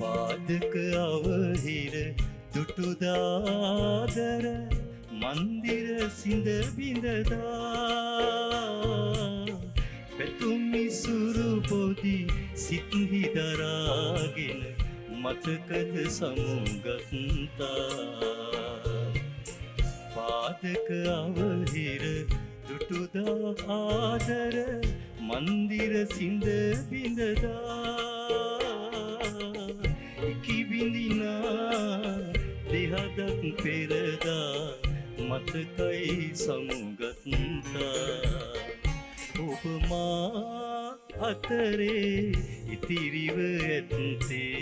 පාදක අවහිර දුටුදාදර මන්දිර සිඳ බිඳදා පැතුම් ඉසුරු පොදි සිත්හි දරාගෙන මතකද සමුගත්තා පාදක අවහිර දුටුදාදර මන්දිර සිඳ බිඳදා ඉකිබිඳිනා දෙහදක් පෙරදා මතකයි සමුගත්තා ඔබ මා අතරේ ඉතිරිව ඇත්තේ